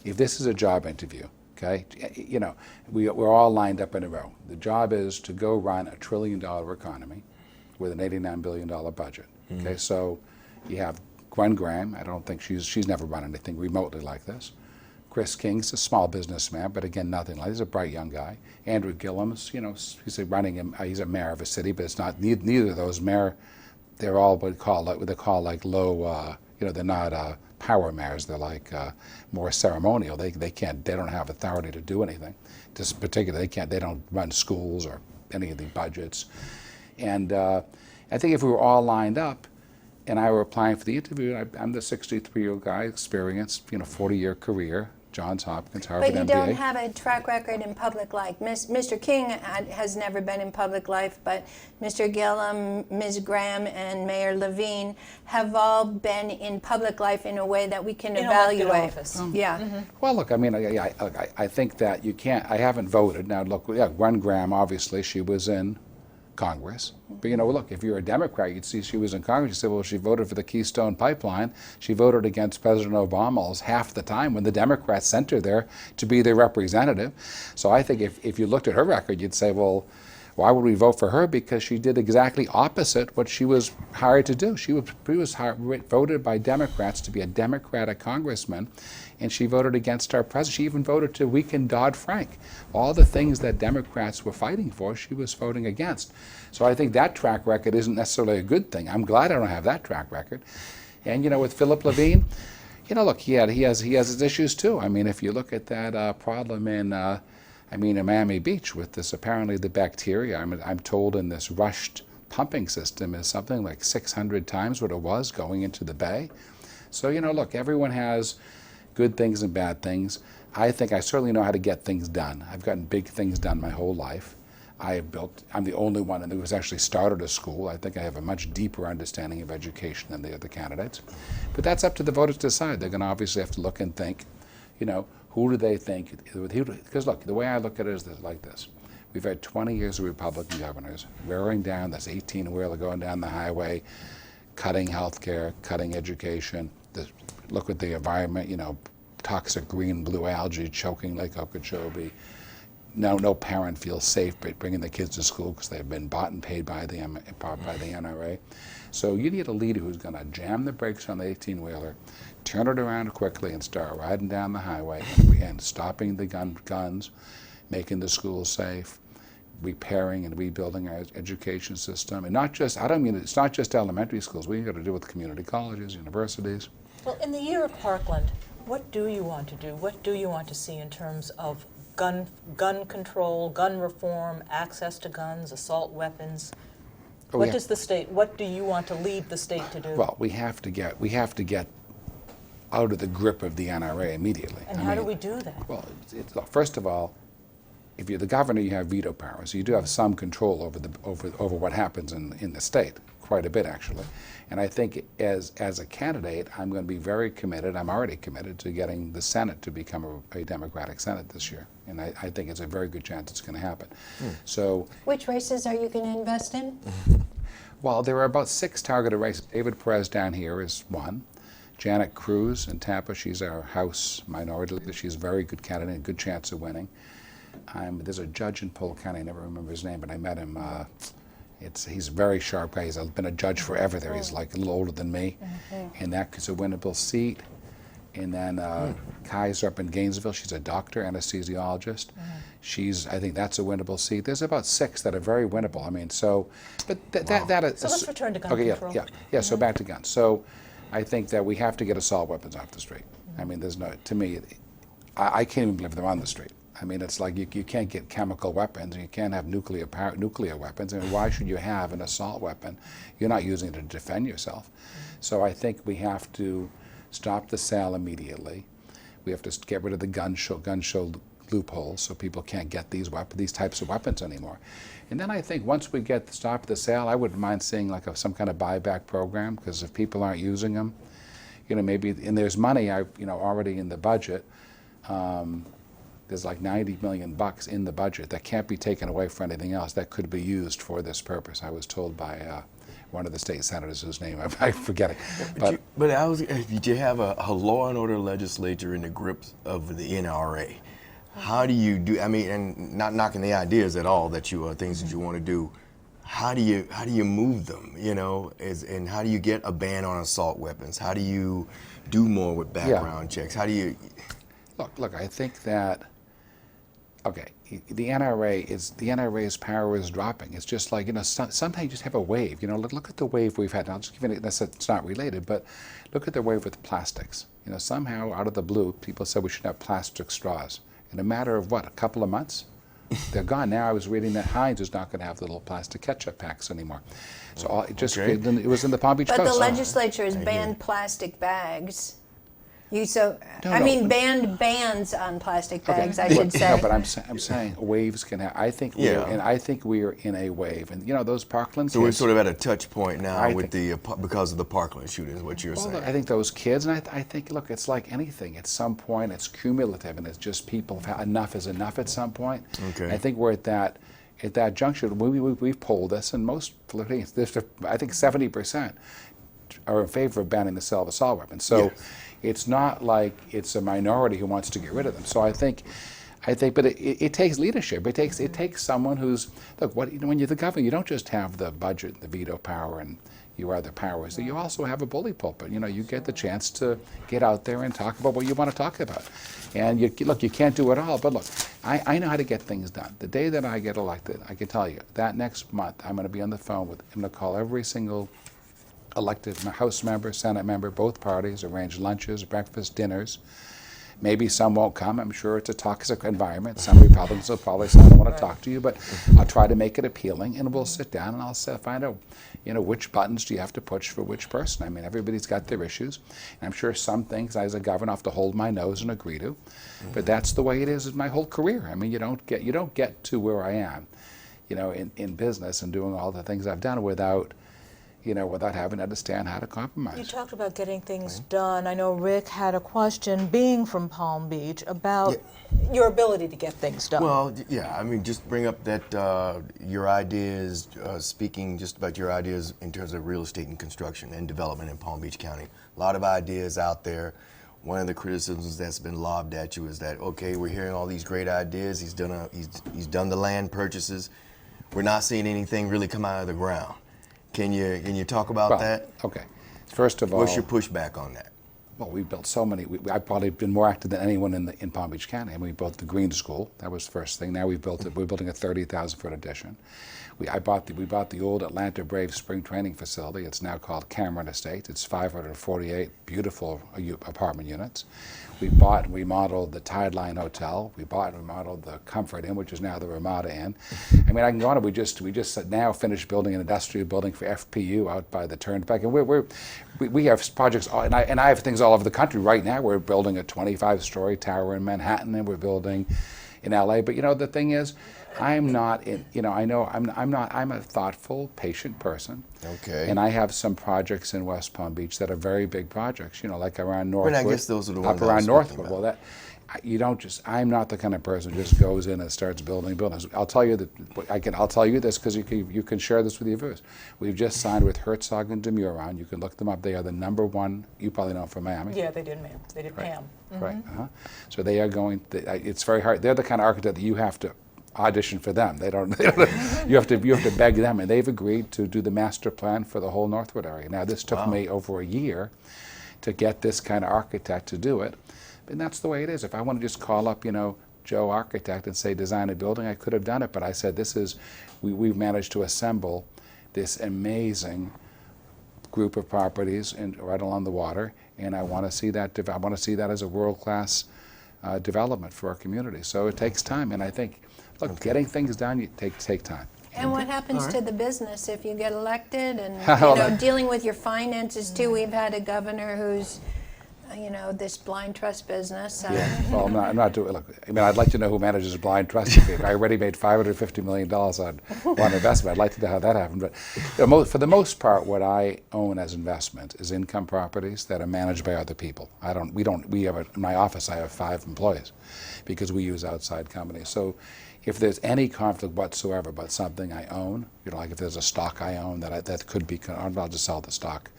if this is a job interview. Okay, you know, we're all lined up in a row. The job is to go run $1 trillion economy with an $89 billion budget. Okay, so you have Gwen Graham. I don't think she's never run anything remotely like this. Chris King's a small businessman, but again, nothing like. He's a bright young guy. Andrew Gillum's, you know, he's he's a mayor of a city, but it's not neither of those mayor. They're all what they call like low. You know, they're not power mayors. They're like more ceremonial. They don't have authority to do anything. Just particularly, they don't run schools or any of the budgets. And I think if we were all lined up, and I were applying for the interview, I'm the 63-year-old guy, experienced, 40-year career, Johns Hopkins, Harvard MBA. But you don't have a track record in public life. Mr. King has never been in public life, but Mr. Gillum, Ms. Graham, and Mayor Levine have all been in public life in a way that we can evaluate. Office. Well, look, I mean, I think that you can't. I haven't voted now. Look, Gwen Graham, obviously, she was in Congress. But look, if you're a Democrat, you'd see she was in Congress. You say, well, she voted for the Keystone Pipeline. She voted against President Obama half the time when the Democrats sent her there to be their representative. So I think if you looked at her record, you'd say, well, why would we vote for her? Because she did exactly opposite what she was hired to do. She was voted by Democrats to be a Democratic congressman, and she voted against our president. She even voted to weaken Dodd-Frank. All the things that Democrats were fighting for, she was voting against. So I think that track record isn't necessarily a good thing. I'm glad I don't have that track record. And with Philip Levine, look, he has his issues too. I mean, if you look at that problem in Miami Beach with this, apparently the bacteria, I'm told in this rushed pumping system is something like 600 times what it was going into the bay. So, look, everyone has good things and bad things. I think I certainly know how to get things done. I've gotten big things done my whole life. I'm the only one who has actually started a school. I think I have a much deeper understanding of education than the other candidates. But that's up to the voters to decide. They're going to obviously have to look and think, who do they think? Because look, the way I look at it is like this. We've had 20 years of Republican governors roaring down this 18-wheeler, going down the highway, cutting health care, cutting education. Look at the environment, toxic green blue algae choking Lake Okeechobee. No parent feels safe bringing the kids to school because they've been bought and paid by the NRA. So you need a leader who's going to jam the brakes on the 18-wheeler, turn it around quickly, and start riding down the highway and stopping the guns, making the schools safe, repairing and rebuilding our education system. And it's not just elementary schools. We've got to do with community colleges, universities. Well, in the year of Parkland, what do you want to do? What do you want to see in terms of gun control, gun reform, access to guns, assault weapons? What do you want to lead the state to do? Well, we have to get out of the grip of the NRA immediately. And how do we do that? Well, first of all, if you're the governor, you have veto power, so you do have some control over what happens in the state, quite a bit actually. And I think as a candidate, I'm going to be very committed. I'm already committed to getting the Senate to become a Democratic Senate this year. And I think it's a very good chance it's going to happen. So, Which races are you going to invest in? well, there are about 6 targeted races. David Perez down here is one. Janet Cruz in Tampa, she's our House minority leader. She's a very good candidate, good chance of winning. There's a judge in Polk County, I never remember his name, but I met him. He's a very sharp guy. He's been a judge forever there. He's like a little older than me. And that's a winnable seat. And then Kaiser up in Gainesville, she's a doctor, anesthesiologist. I think that's a winnable seat. There's about 6 that are very winnable. I mean, so, but that is. So let's return to gun control. Yeah, so back to guns. So I think that we have to get assault weapons off the street. I mean, to me, I can't even believe they're on the street. I mean, it's like you can't get chemical weapons, and you can't have nuclear weapons. I mean, why should you have an assault weapon? You're not using it to defend yourself. So I think we have to stop the sale immediately. We have to get rid of the gun show loopholes, so people can't get these types of weapons anymore. And then I think once we stop the sale, I wouldn't mind seeing like some kind of buyback program, because if people aren't using them, maybe, and there's money already in the budget. There's like $90 million in the budget that can't be taken away for anything else, that could be used for this purpose. I was told by one of the state senators whose name I'm forgetting. But did you have a law and order legislature in the grip of the NRA? How do you do? I mean, and not knocking the ideas at all that things that you want to do. How do you move them? And how do you get a ban on assault weapons? How do you do more with background checks? How do you? Look. I think that. Okay, the NRA's power is dropping. It's just like, sometimes you just have a wave. Look at the wave we've had. And I'll just give you, it's not related, but look at the wave with plastics. Somehow out of the blue, people said we should have plastic straws. In a matter of a couple of months, they're gone. Now I was reading that Heinz is not going to have the little plastic ketchup packs anymore. So it was in the Palm Beach Coast. But the legislature has banned plastic bags. Banned bans on plastic bags, I should say. No, but I'm saying waves can happen. I think we are in a wave, and those Parkland kids. So we're sort of at a touch point now because of the Parkland shooting, is what you're saying. I think those kids, and I think, look, it's like anything. At some point, it's cumulative, and it's just people have enough is enough at some point. Okay. I think we're at that juncture. We've polled this, and most Floridians, I think 70% are in favor of banning the sale of assault weapons. So. Yes. It's not like it's a minority who wants to get rid of them. So I think, but it takes leadership. It takes someone who's, look, when you're the governor, you don't just have the budget, the veto power, and you are the powers. You also have a bully pulpit. You get the chance to get out there and talk about what you want to talk about. And you can't do it all, but look, I know how to get things done. The day that I get elected, I can tell you, that next month, I'm going to be on the phone I'm going to call every single elected House member, Senate member, both parties, arrange lunches, breakfast, dinners. Maybe some won't come. I'm sure it's a toxic environment. Some Republicans will probably say, I don't want to talk to you, but I'll try to make it appealing, and we'll sit down and I'll find out, which buttons do you have to push for which person. I mean, everybody's got their issues. And I'm sure some things, as a governor, I have to hold my nose and agree to. But that's the way it is in my whole career. I mean, you don't get to where I am, in business and doing all the things I've done without having to understand how to compromise. You talked about getting things done. I know Rick had a question, being from Palm Beach, about your ability to get things done. Well, yeah, I mean, just bring up that your ideas, speaking just about your ideas in terms of real estate and construction and development in Palm Beach County. A lot of ideas out there. One of the criticisms that's been lobbed at you is that, okay, we're hearing all these great ideas. He's done the land purchases. We're not seeing anything really come out of the ground. Can you talk about that? Okay. First of all, what's your pushback on that? Well, we've built so many. I've probably been more active than anyone in Palm Beach County. I mean, we built the Greene School. That was the first thing. Now we're building a 30,000-foot addition. We bought the old Atlanta Braves spring training facility. It's now called Cameron Estates. It's 548 beautiful apartment units. We bought and remodeled the Tideline Hotel. We bought and remodeled the Comfort Inn, which is now the Ramada Inn. I mean, I can go on. We just now finished building an industrial building for FPU out by the Turnpike, and we have projects, and I have things all over the country right now. We're building a 25-story tower in Manhattan, and we're building in LA. But the thing is, I'm a thoughtful, patient person. Okay. And I have some projects in West Palm Beach that are very big projects, like around Northwood. But I guess those are the ones up around Northwood. Well, you don't just, I'm not the kind of person who just goes in and starts building buildings. I'll tell you that, I'll tell you this because you can share this with your viewers. We've just signed with Herzog and DeMuron. You can look them up. They are the #1, you probably know them from Miami. Yeah, they did, ma'am. They did Right. Pam. Right. So they are going, it's very hard. They're the kind of architect that you have to audition for them. They don't, you have to beg them, and they've agreed to do the master plan for the whole Northwood area. Now, this took me over a year to get this kind of architect to do it. And that's the way it is. If I want to just call up, Joe Architect and say design a building, I could have done it. But I said we've managed to assemble this amazing group of properties right along the water, and I want to see that. I want to see that as a world-class development for our community. So it takes time, and I think, look, getting things done take time. And what happens to the business if you get elected and Well, dealing with your finances too? We've had a governor who's this blind trust business. Yeah. Well, I'm not doing. Look, I mean, I'd like to know who manages blind trust. I already made $550 million on one investment. I'd like to know how that happened. But for the most part, what I own as investment is income properties that are managed by other people. In my office, I have 5 employees because we use outside companies. So if there's any conflict whatsoever about something I own, like if there's a stock I own that could be, I'll just sell the stock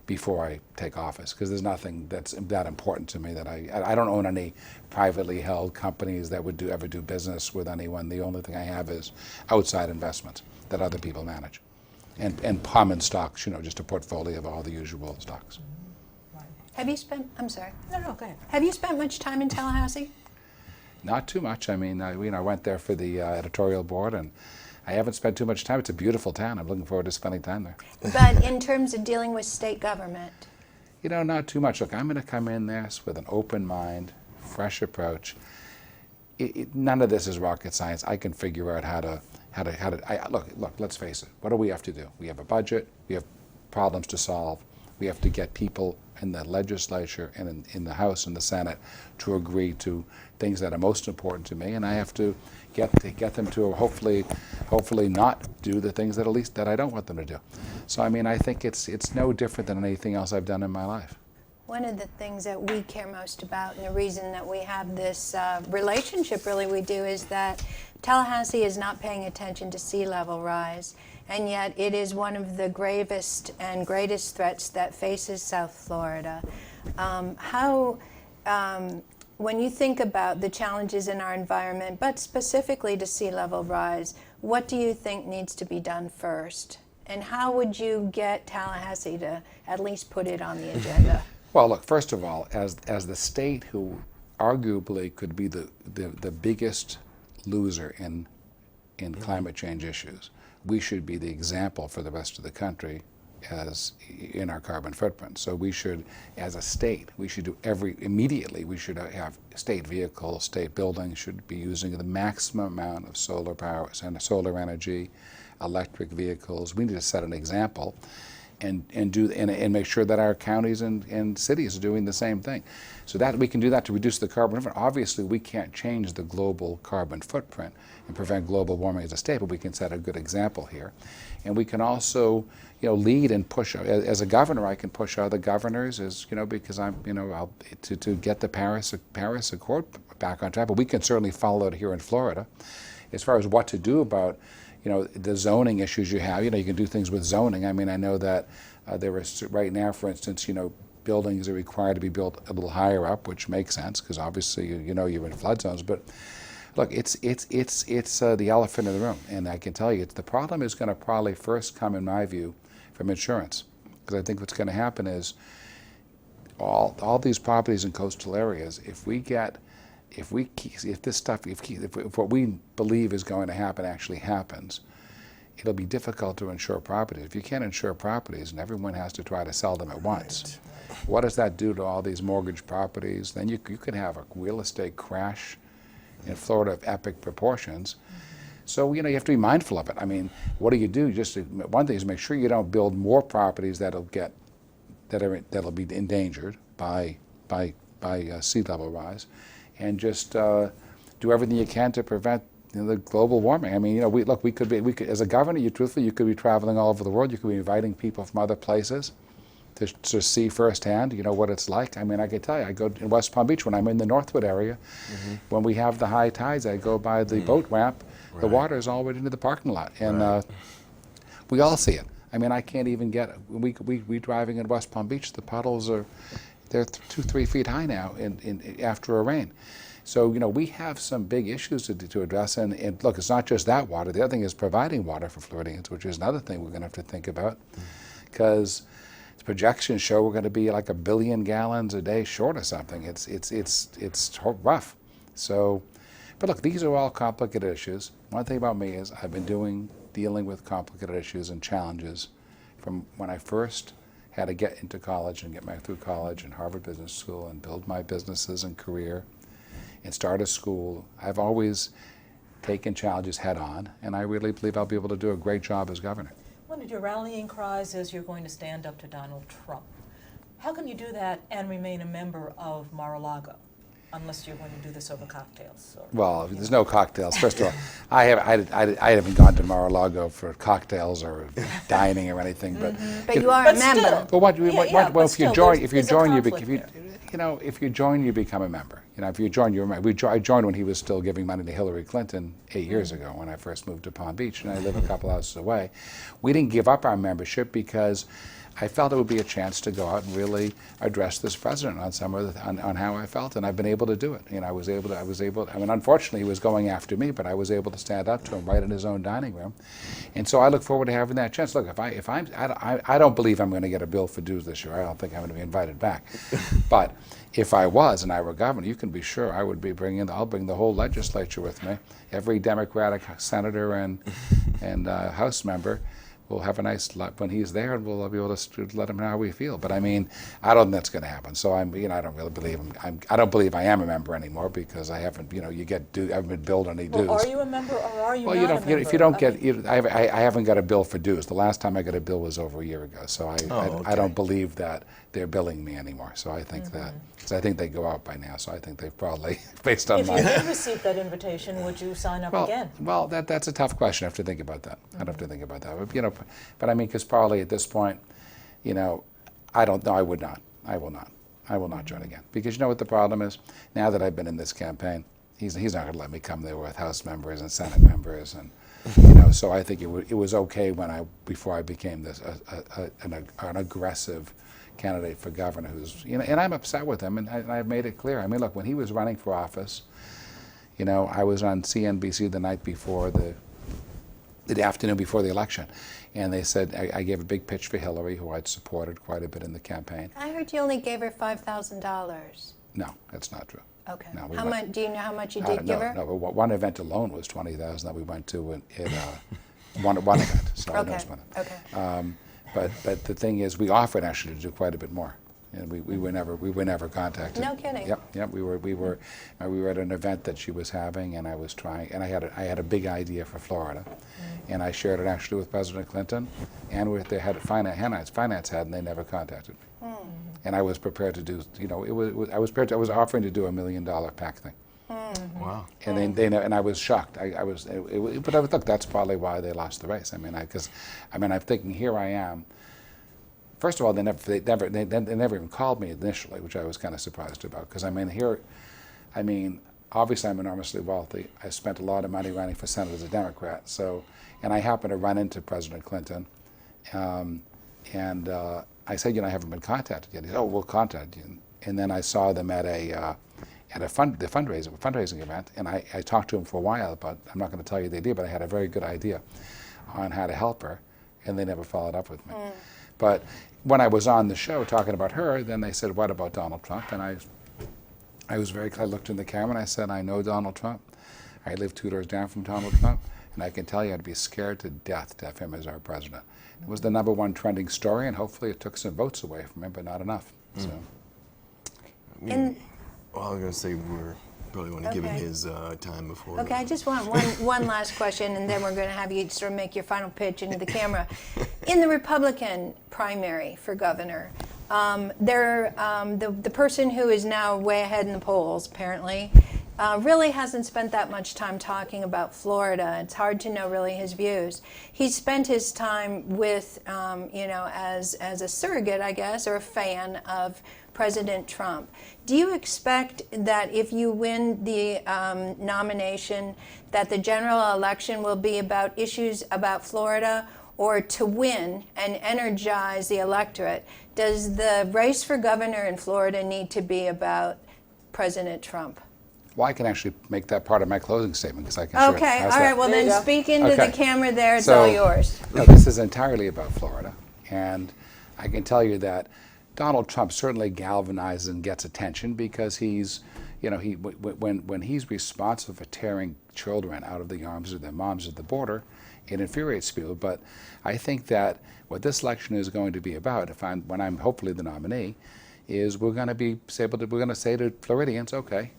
before I take office, because there's nothing that's that important to me. That I don't own any privately held companies that would ever do business with anyone. The only thing I have is outside investments that other people manage, and common stocks. Just a portfolio of all the usual stocks. Have you spent? I'm sorry. No, go ahead. Have you spent much time in Tallahassee? Not too much. I mean, I went there for the editorial board, and I haven't spent too much time. It's a beautiful town. I'm looking forward to spending time there. But in terms of dealing with state government? Not too much. Look, I'm going to come in there with an open mind, fresh approach. None of this is rocket science. I can figure out how to look, let's face it. What do we have to do? We have a budget. We have problems to solve. We have to get people in the legislature and in the House and the Senate to agree to things that are most important to me, and I have to get them to hopefully not do the things that I don't want them to do. So I mean, I think it's no different than anything else I've done in my life. One of the things that we care most about, and the reason that we have this relationship really we do, is that Tallahassee is not paying attention to sea level rise, and yet it is one of the gravest and greatest threats that faces South Florida. When you think about the challenges in our environment, but specifically to sea level rise, what do you think needs to be done first? And how would you get Tallahassee to at least put it on the agenda? Well, look, first of all, as the state who arguably could be the biggest loser in climate change issues, we should be the example for the rest of the country as in our carbon footprint. So we should, as a state, we should do immediately we should have state vehicles, state buildings should be using the maximum amount of solar power and solar energy, electric vehicles. We need to set an example and make sure that our counties and cities are doing the same thing. So that we can do that to reduce the carbon footprint. Obviously, we can't change the global carbon footprint and prevent global warming as a state, but we can set a good example here. And we can also, lead and push. As a governor, I can push other governors, because I'm, to get the Paris Accord back on track. But we can certainly follow it here in Florida, as far as what to do about, the zoning issues you have. You can do things with zoning. I mean, I know that there is right now, for instance, buildings are required to be built a little higher up, which makes sense because obviously, you're in flood zones. But look, it's the elephant in the room, and I can tell you, the problem is going to probably first come, in my view, from insurance, because I think what's going to happen is all these properties in coastal areas, if what we believe is going to happen actually happens, it'll be difficult to insure properties. If you can't insure properties and everyone has to try to sell them at once, what does that do to all these mortgage properties? Then you could have a real estate crash in Florida of epic proportions. So you have to be mindful of it. I mean, what do? One thing is make sure you don't build more properties that'll be endangered by sea level rise, and just do everything you can to prevent the global warming. I mean, we could as a governor, you could be traveling all over the world. You could be inviting people from other places to see firsthand, what it's like. I mean, I can tell you, I go in West Palm Beach when I'm in the Northwood area. When we have the high tides, I go by the boat ramp. The water is all right into the parking lot, and we all see it. I mean, I can't even get. We driving in West Palm Beach. The puddles they're 2-3 feet high now after a rain. So we have some big issues to address. And look, it's not just that water. The other thing is providing water for Floridians, which is another thing we're going to have to think about, because the projections show we're going to be like 1 billion gallons a day short of something. It's rough. So, but look, these are all complicated issues. One thing about me is I've been dealing with complicated issues and challenges from when I first had to get into college and get back through college and Harvard Business School and build my businesses and career and start a school. I've always taken challenges head on, and I really believe I'll be able to do a great job as governor. One of your rallying cries is you're going to stand up to Donald Trump. How can you do that and remain a member of Mar-a-Lago, unless you're going to do this over cocktails? Well, there's no cocktails. First of all, I haven't gone to Mar-a-Lago for cocktails or dining or anything. But you are a member. But if you join, you become a member. If you join, you're a member. I joined when he was still giving money to Hillary Clinton 8 years ago when I first moved to Palm Beach, and I live a couple houses away. We didn't give up our membership because I felt it would be a chance to go out and really address this president on how I felt, and I've been able to do it. I was able. I mean, unfortunately, he was going after me, but I was able to stand up to him right in his own dining room, and so I look forward to having that chance. Look, I don't believe I'm going to get a bill for dues this year. I don't think I'm going to be invited back, but if I was and I were governor, you can be sure I would be I'll bring the whole legislature with me, every Democratic senator and House member. We'll have a nice when he's there, and we'll be able to let him know how we feel. But I mean, I don't think that's going to happen. So I don't really believe him. I don't believe I am a member anymore because I haven't. I haven't been billed any dues. Well, are you a member or are you not a member? If you don't get, I haven't got a bill for dues. The last time I got a bill was over a year ago. So I don't believe that they're billing me anymore. So I think that, because I think they go out by now. So I think they've probably, based on my. If you did receive that invitation, would you sign up again? Well, that's a tough question. I have to think about that. I'd have to think about that. But I mean, because probably at this point, I don't know. I would not. I will not. I will not join again. Because you know what the problem is? Now that I've been in this campaign, he's not going to let me come there with House members and Senate members, and So I think it was okay before I became an aggressive candidate for governor and I'm upset with him, and I've made it clear. I mean, look, when he was running for office, I was on CNBC the night before the afternoon before the election, and they said I gave a big pitch for Hillary, who I'd supported quite a bit in the campaign. I heard you only gave her $5,000. No, that's not true. Okay. No, how much? Do you know how much you did give her? No, but one event alone was $20,000 that we went to in one event. So okay. I know it's one. Okay. But the thing is, we offered actually to do quite a bit more, and we were never contacted. No kidding. Yep. We were at an event that she was having, and I was trying, and I had a big idea for Florida, and I shared it actually with President Clinton, and with the head of finance head, and they never contacted me. And I was prepared to do, I was offering to do $1 million PAC thing. Wow. And and I was shocked. But look, that's probably why they lost the race. I mean, I'm thinking, here I am. First of all, they never even called me initially, which I was kind of surprised about. Because obviously I'm enormously wealthy. I spent a lot of money running for Senate as a Democrat. So, and I happened to run into President Clinton, and I said, I haven't been contacted yet. He said, oh, we'll contact you. And then I saw them at the fundraising event, and I talked to him for a while about, I'm not going to tell you the idea, but I had a very good idea on how to help her, and they never followed up with me. But when I was on the show talking about her, then they said, what about Donald Trump? And I was very clear. I looked in the camera and I said, I know Donald Trump. I live 2 doors down from Donald Trump, and I can tell you I'd be scared to death to have him as our president. It was the #1 trending story, and hopefully it took some votes away from him, but not enough. So. And Well, I was going to say we're probably going to give him his time before. okay, I just want one last question, and then we're going to have you sort of make your final pitch into the camera. In the Republican primary for governor, the person who is now way ahead in the polls, apparently, really hasn't spent that much time talking about Florida. It's hard to know really his views. He spent his time with, as a surrogate, I guess, or a fan of President Trump. Do you expect that if you win the nomination, that the general election will be about issues about Florida, or to win and energize the electorate, does the race for governor in Florida need to be about President Trump? Well, I can actually make that part of my closing statement because I can share it. Okay, How's all that? right, well There you then go. speak into Okay. the camera there, it's So- all yours. No, this is entirely about Florida, and I can tell you that Donald Trump certainly galvanizes and gets attention because he's, when he's responsible for tearing children out of the arms of their moms at the border, it infuriates people. But I think that what this election is going to be about, when I'm hopefully the nominee, is we're going to say to Floridians, okay,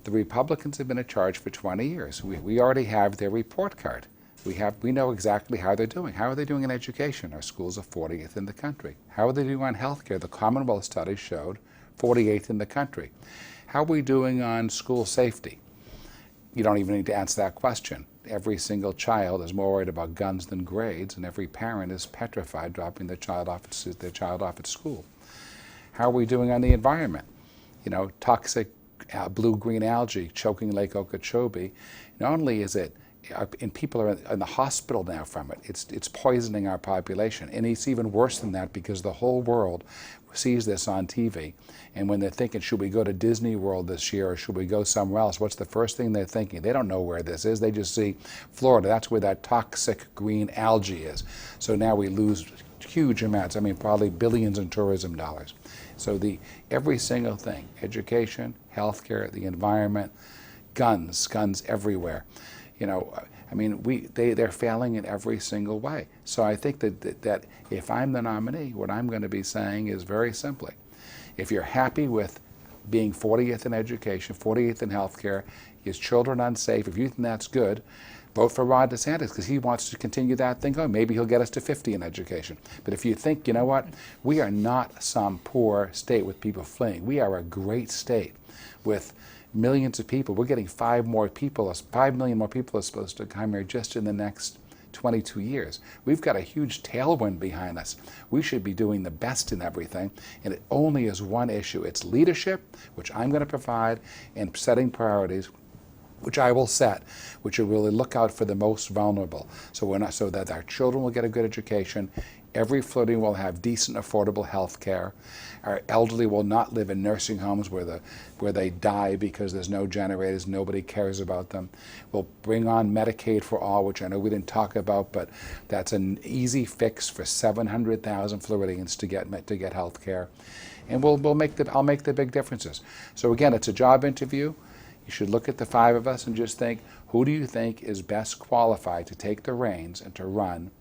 the Republicans have been in charge for 20 years. We already have their report card. We know exactly how they're doing. How are they doing in education? Our schools are 40th in the country. How are they doing on health care? The Commonwealth study showed 48th in the country. How are we doing on school safety? You don't even need to answer that question. Every single child is more worried about guns than grades, and every parent is petrified dropping their child off at school. How are we doing on the environment? Toxic blue-green algae choking Lake Okeechobee. Not only is it, and people are in the hospital now from it, it's poisoning our population. And it's even worse than that because the whole world sees this on TV. And when they're thinking, should we go to Disney World this year or should we go somewhere else, what's the first thing they're thinking? They don't know where this is. They just see Florida. That's where that toxic green algae is. So now we lose huge amounts, probably billions in tourism dollars. So every single thing, education, healthcare, the environment, guns everywhere. They're failing in every single way. So I think that if I'm the nominee, what I'm going to be saying is very simply, if you're happy with being 40th in education, 40th in healthcare, his children unsafe, if you think that's good, vote for Ron DeSantis because he wants to continue that thing going. Maybe he'll get us to 50 in education. But if you think, you know what, we are not some poor state with people fleeing. We are a great state with millions of people. We're getting 5 million more people are supposed to come here just in the next 22 years. We've got a huge tailwind behind us. We should be doing the best in everything, and it only is one issue. It's leadership, which I'm going to provide, and setting priorities, which I will set, which will really look out for the most vulnerable. So that our children will get a good education, every Floridian will have decent, affordable health care. Our elderly will not live in nursing homes where they die because there's no generators, nobody cares about them. We'll bring on Medicaid for all, which I know we didn't talk about, but that's an easy fix for 700,000 Floridians to get health care. And I'll make the big differences. So again, it's a job interview. You should look at the 5 of us and just think, who do you think is best qualified to take the reins and to run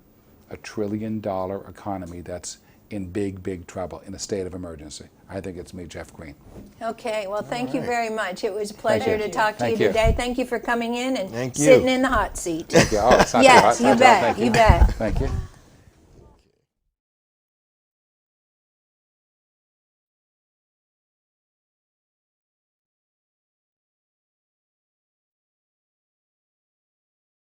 a $1 trillion economy that's in big, big trouble, in a state of emergency? I think it's me, Jeff Greene. Okay, well, thank you very much. It was a pleasure you. to talk to Thank you you. today. Thank you for coming in and Thank you. sitting in the hot seat. Thank you. Oh, it's not too Yes, hot. you Not too hot. bet, Thank you bet. Thank you.